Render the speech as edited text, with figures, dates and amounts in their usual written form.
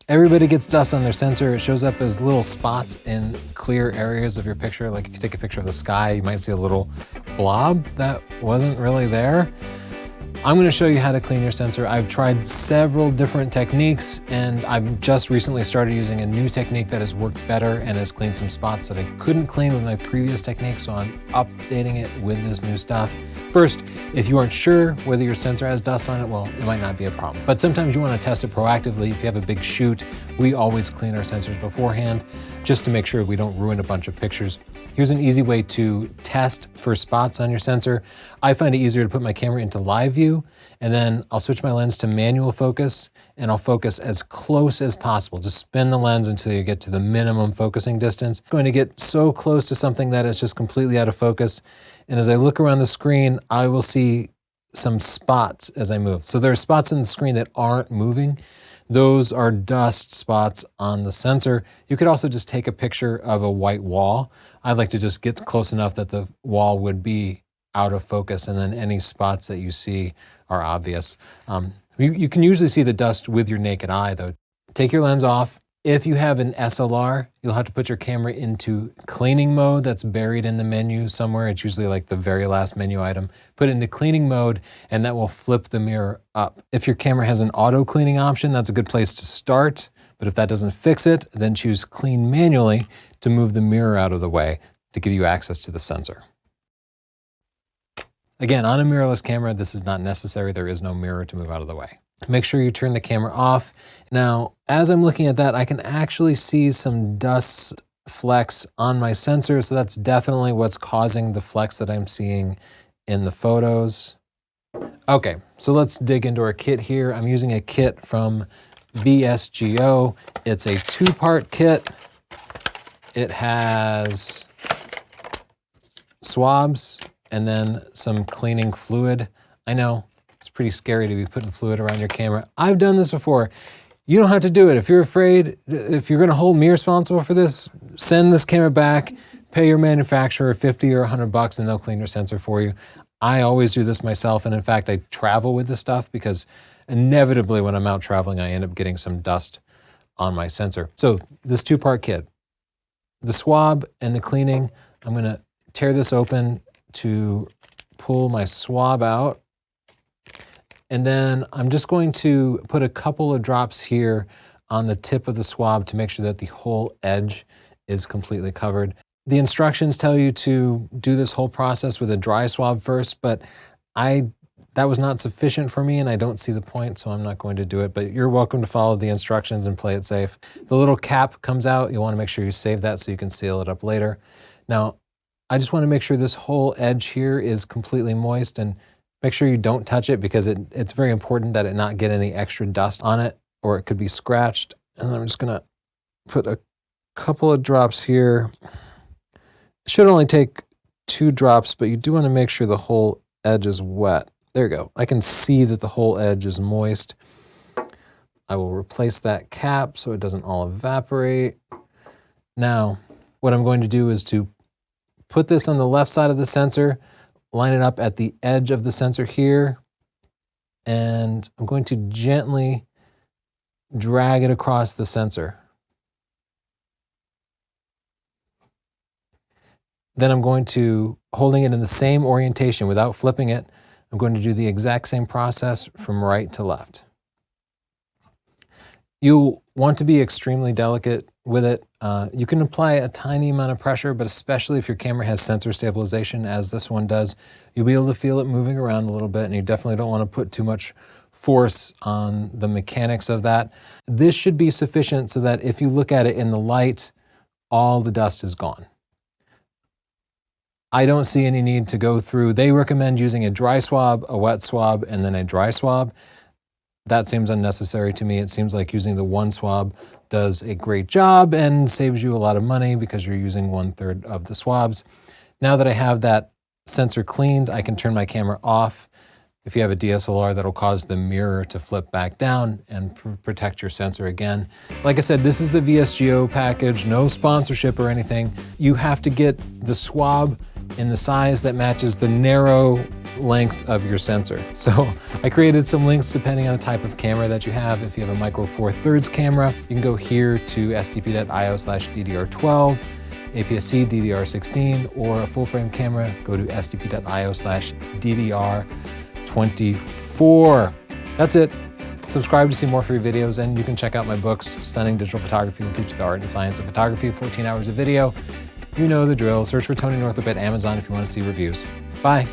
Everybody gets dust on their sensor. It shows up as little spots in clear areas of your picture. Like if you take a picture of the sky, you might see a little blob that wasn't really there. I'm gonna show you how to clean your sensor. I've tried several different techniques, and I've just recently started using a new technique that has worked better and has cleaned some spots that I couldn't clean with my previous technique, so I'm updating it with this new stuff. First, if you aren't sure whether your sensor has dust on it, well, it might not be a problem. But sometimes you wanna test it proactively. If you have a big shoot, we always clean our sensors beforehand, just to make sure we don't ruin a bunch of pictures. Here's an easy way to test for spots on your sensor. I find it easier to put my camera into live view, and then I'll switch my lens to manual focus, and I'll focus as close as possible. Just spin the lens until you get to the minimum focusing distance. I'm going to get so close to something that it's just completely out of focus. And as I look around the screen, I will see some spots as I move. So there are spots in the screen that aren't moving. Those are dust spots on the sensor. You could also just take a picture of a white wall. I'd like to just get close enough that the wall would be out of focus, and then any spots that you see are obvious. You can usually see the dust with your naked eye though. Take your lens off. If you have an SLR, you'll have to put your camera into cleaning mode. That's buried in the menu somewhere. It's usually like the very last menu item. Put it into cleaning mode, and that will flip the mirror up. If your camera has an auto cleaning option, that's a good place to start. But if that doesn't fix it, then choose clean manually to move the mirror out of the way to give you access to the sensor. Again, on a mirrorless camera, this is not necessary. There is no mirror to move out of the way. Make sure you turn the camera off. Now, as I'm looking at that, I can actually see some dust flecks on my sensor. So that's definitely what's causing the flecks that I'm seeing in the photos. Okay, so let's dig into our kit here. I'm using a kit from VSGO. It's a 2-part kit. It has swabs and then some cleaning fluid. I know, it's pretty scary to be putting fluid around your camera. I've done this before. You don't have to do it. If you're afraid, if you're gonna hold me responsible for this, send this camera back, pay your manufacturer 50 or 100 bucks and they'll clean your sensor for you. I always do this myself, and in fact, I travel with this stuff because inevitably when I'm out traveling, I end up getting some dust on my sensor. So this 2-part kit, the swab and the cleaning, I'm gonna tear this open to pull my swab out. And then I'm just going to put a couple of drops here on the tip of the swab to make sure that the whole edge is completely covered. The instructions tell you to do this whole process with a dry swab first, but that was not sufficient for me and I don't see the point, so I'm not going to do it, but you're welcome to follow the instructions and play it safe. The little cap comes out. You want to make sure you save that so you can seal it up later. Now, I just want to make sure this whole edge here is completely moist, and make sure you don't touch it because it's very important that it not get any extra dust on it or it could be scratched. And I'm just gonna put a couple of drops here. It should only take 2 drops, but you do want to make sure the whole edge is wet. There you go. I can see that the whole edge is moist. I will replace that cap so it doesn't all evaporate. Now, what I'm going to do is to put this on the left side of the sensor, line it up at the edge of the sensor here, and I'm going to gently drag it across the sensor. Then I'm going to, holding it in the same orientation without flipping it, I'm going to do the exact same process from right to left. You'll want to be extremely delicate with it. You can apply a tiny amount of pressure, but especially if your camera has sensor stabilization, as this one does, you'll be able to feel it moving around a little bit, and you definitely don't want to put too much force on the mechanics of that. This should be sufficient so that if you look at it in the light, all the dust is gone. I don't see any need to go through. They recommend using a dry swab, a wet swab, and then a dry swab. That seems unnecessary to me. It seems like using the one swab does a great job and saves you a lot of money because you're using 1/3 of the swabs. Now that I have that sensor cleaned, I can turn my camera off. If you have a DSLR, that'll cause the mirror to flip back down and protect your sensor again. Like I said, this is the VSGO package, no sponsorship or anything. You have to get the swab in the size that matches the narrow length of your sensor. So I created some links depending on the type of camera that you have. If you have a micro four thirds camera, you can go here to sdp.io/DDR12, aps-c DDR16, or a full frame camera, go to sdp.io/DDR24. That's it. Subscribe to see more free videos, and you can check out my books. Stunning Digital Photography will teach the art and science of photography, 14 hours of video. You know the drill. Search for Tony Northrup at Amazon if you want to see reviews. Bye.